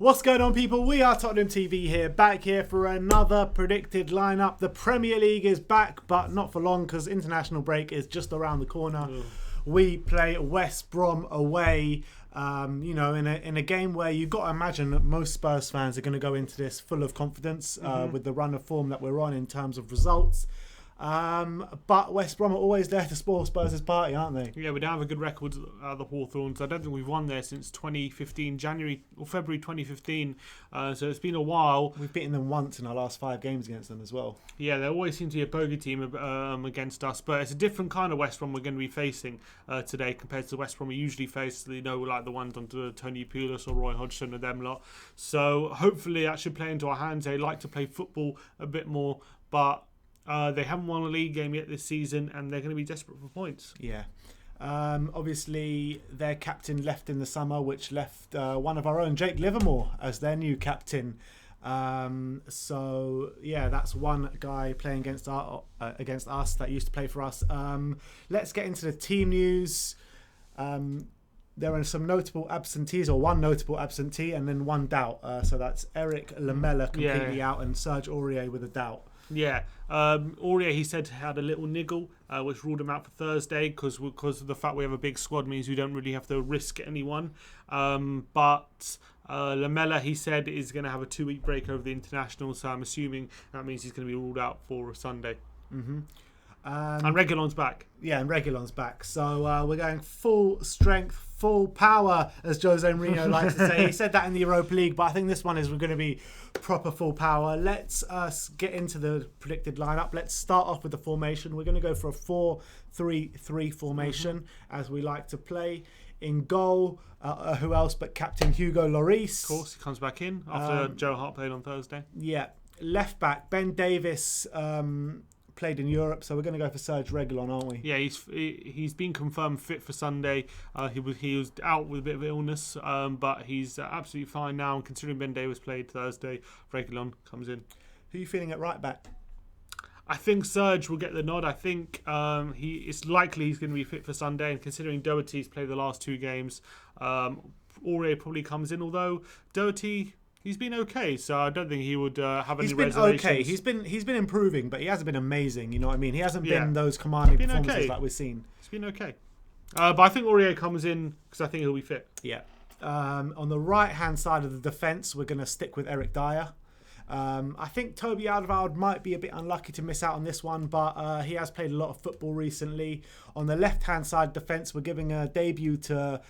What's going on, people? We are Tottenham TV here, back here for another predicted lineup. The Premier League is back, but not for long because international break is just around the corner. We play West Brom away, in a game where you've got to imagine that most Spurs fans are going to go into this full of confidence with the run of form that we're on in terms of results. But West Brom are always there to spoil Spurs' party, aren't they? Yeah, we don't have a good record at the Hawthorns. I don't think we've won there since 2015, January or February 2015. So it's been a while. We've beaten them once in our last 5 games against them as well. Yeah, they always seem to be a bogey team against us. But it's a different kind of West Brom we're going to be facing today compared to the West Brom we usually face. Like the ones under Tony Pulis or Roy Hodgson and them lot. So hopefully that should play into our hands. They like to play football a bit more, but they haven't won a league game yet this season, and they're going to be desperate for points. Yeah. Obviously, their captain left in the summer, which left one of our own, Jake Livermore, as their new captain. So, yeah, that's one guy playing against us that used to play for us. Let's get into the team news. There are some notable absentees, or one notable absentee, and then one doubt. So that's Eric Lamela completely out, and Serge Aurier with a doubt. Yeah, Aurier, he said, had a little niggle, which ruled him out for Thursday because of the fact we have a big squad means we don't really have to risk anyone. But Lamela, he said, is going to have a 2-week break over the international, so I'm assuming that means he's going to be ruled out for Sunday. Mm-hmm. And Reguilon's back. Yeah, and Reguilon's back. So we're going full strength, full power, as Jose Mourinho likes to say. He said that in the Europa League, but I think this one is going to be proper full power. Let's get into the predicted lineup. Let's start off with the formation. We're going to go for a 4-3-3 formation, as we like to play. In goal, who else but Captain Hugo Lloris? Of course, he comes back in after Joe Hart played on Thursday. Yeah. Left back, Ben Davies, played in Europe, so we're going to go for Serge Reguilon, aren't we? Yeah, he's been confirmed fit for Sunday. He was out with a bit of illness, but he's absolutely fine now. And considering Ben Davies played Thursday, Reguilon comes in. Who are you feeling at right back? I think Serge will get the nod. I think it's likely he's going to be fit for Sunday. And considering Doherty's played the last 2 games, Aurier probably comes in. Although Doherty, he's been okay, so I don't think he would have any reservations. He's been okay. He's been improving, but he hasn't been amazing. You know what I mean? He hasn't been those commanding performances like we've seen. It's been okay. But I think Aurier comes in because I think he'll be fit. Yeah. On the right-hand side of the defence, we're going to stick with Eric Dyer. I think Toby Alderweireld might be a bit unlucky to miss out on this one, but he has played a lot of football recently. On the left-hand side defence, we're giving a debut to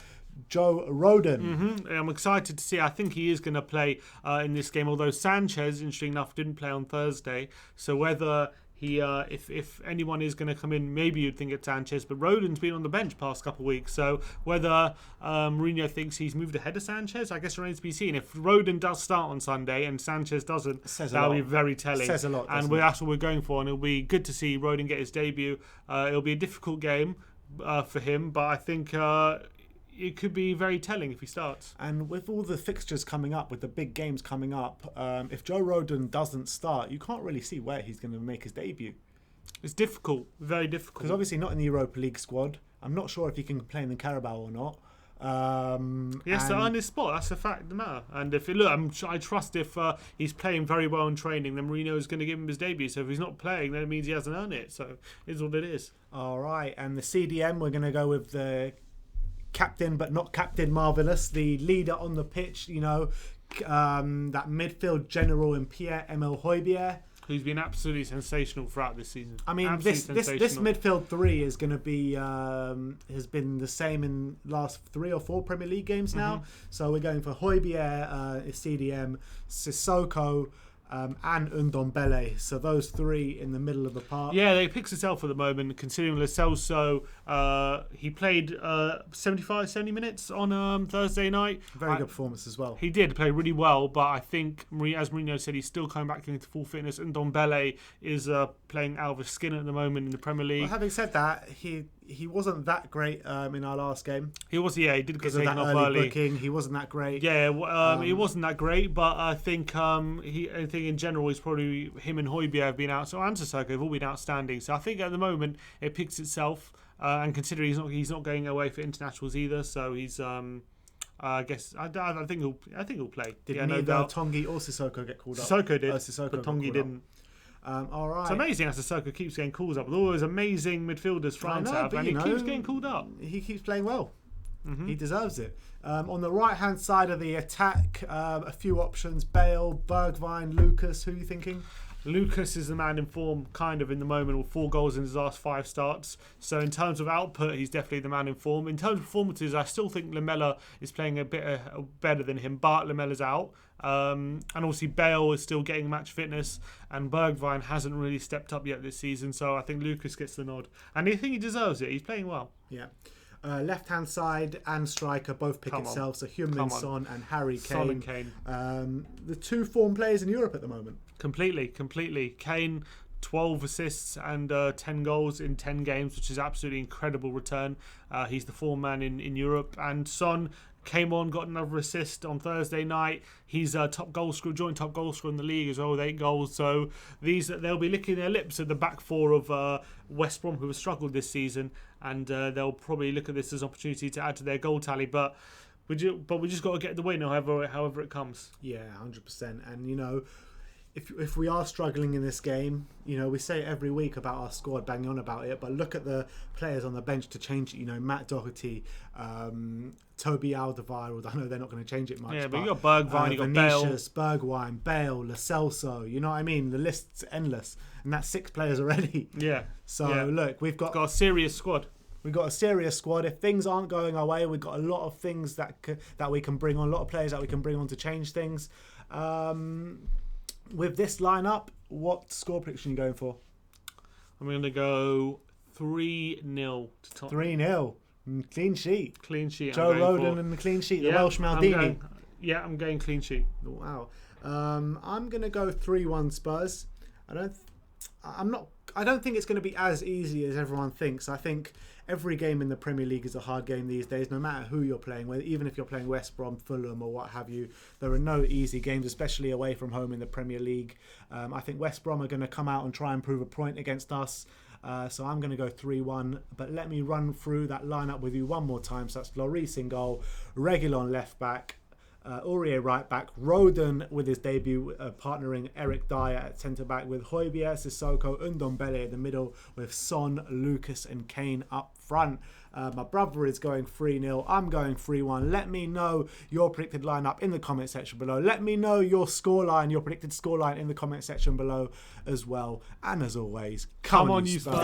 Joe Rodon. I'm excited to see. I think he is going to play in this game, although Sanchez, interesting enough, didn't play on Thursday. So whether he, if anyone is going to come in, maybe you'd think it's Sanchez, but Rodon's been on the bench past couple of weeks. So whether Mourinho thinks he's moved ahead of Sanchez, I guess remains to be seen. If Rodon does start on Sunday and Sanchez doesn't, that'll be very telling. Says a lot, and that's what we're going for, and it'll be good to see Rodon get his debut. It'll be a difficult game for him, but I think it could be very telling if he starts. And with all the fixtures coming up, with the big games coming up, if Joe Rodon doesn't start, you can't really see where he's going to make his debut. It's difficult, very difficult. Because obviously not in the Europa League squad. I'm not sure if he can play in the Carabao or not. He has to earn his spot. That's the fact of the matter. And if I trust if he's playing very well in training, then Mourinho is going to give him his debut. So if he's not playing, then it means he hasn't earned it. So it's what it is. All right. And the CDM, we're going to go with the captain but not Captain Marvellous, the leader on the pitch, that midfield general in Pierre-Emile Højbjerg, who's been absolutely sensational throughout this season. I mean, this midfield 3 is going to be has been the same in last 3 or 4 Premier League games now. So we're going for Højbjerg, CDM, Sissoko, and Ndombele. So those 3 in the middle of the park. Yeah, they picks itself at the moment, considering Lo Celso, he played 70 minutes on Thursday night. Very good performance as well. He did play really well, but I think, as Mourinho said, he's still coming back into full fitness. Ndombele is playing out of his skin at the moment in the Premier League. Well, having said that, he wasn't that great in our last game. He did get taken off early early. Booking, he wasn't that great. Yeah, he wasn't that great, but I think in general, he's probably, him and Højbjerg have been out. So and Sissoko have all been outstanding. So I think at the moment it picks itself, and considering he's not going away for internationals either, so he's I think he'll play. Did no neither doubt. Tongi or Sissoko get called up? Sissoko did, Sissoko but got Tongi called didn't. All right. It's amazing how Sissoko keeps getting calls up with all those amazing midfielders France have, and he keeps getting called up. He keeps playing well. Mm-hmm. He deserves it. On the right-hand side of the attack, a few options: Bale, Bergwijn, Lucas. Who are you thinking? Lucas is the man in form, kind of in the moment, with 4 goals in his last 5 starts. So in terms of output, he's definitely the man in form. In terms of performances, I still think Lamela is playing a bit better than him, but Lamela's out. And obviously Bale is still getting match fitness, and Bergwijn hasn't really stepped up yet this season. So I think Lucas gets the nod, and I think he deserves it. He's playing well. Yeah. Left-hand side and striker both pick itself. So Heung-min Son and Harry Kane. Son and Kane. The 2 form players in Europe at the moment. Completely. Kane, 12 assists and 10 goals in 10 games, which is absolutely incredible return. He's the form man in Europe. And Son came on, got another assist on Thursday night. He's joint top goal scorer in the league as well with 8 goals. So they'll be licking their lips at the back 4 of West Brom, who have struggled this season, and they'll probably look at this as an opportunity to add to their goal tally. But we just got to get the win, however it comes. Yeah, 100%. And if we are struggling in this game, we say it every week about our squad, banging on about it, but look at the players on the bench to change it. Matt Doherty, Toby Alderweireld. I know they're not going to change it much. Yeah, but you got Bergwijn, you got Vinicius, Bergwijn, Bale, Lo Celso. You know what I mean? The list's endless, and that's 6 players already. Yeah. So look, we've got a serious squad. We've got a serious squad. If things aren't going our way, we've got a lot of things that we can bring on, a lot of players that we can bring on to change things. With this lineup, what score prediction are you going for? I'm going to go 3-0 to Tottenham. 3-0. Clean sheet. Clean sheet. Joe Rodon and the clean sheet. The Welsh Maldini. I'm going clean sheet. Wow. I'm going to go 3-1 Spurs. I don't think it's going to be as easy as everyone thinks. I think every game in the Premier League is a hard game these days, no matter who you're playing with. Even if you're playing West Brom, Fulham or what have you, there are no easy games, especially away from home in the Premier League. I think West Brom are going to come out and try and prove a point against us. So I'm going to go 3-1. But let me run through that lineup with you one more time. So that's Lloris in goal, Reguilon left back, Aurier right back, Rodon with his debut partnering Eric Dyer at centre back, with Højbjerg, Sissoko, Ndombele in the middle, with Son, Lucas and Kane up front. My brother is going 3-0. I'm going 3-1. Let me know your predicted lineup in the comment section below. Let me know your predicted scoreline in the comment section below as well. And as always, come on you Spurs.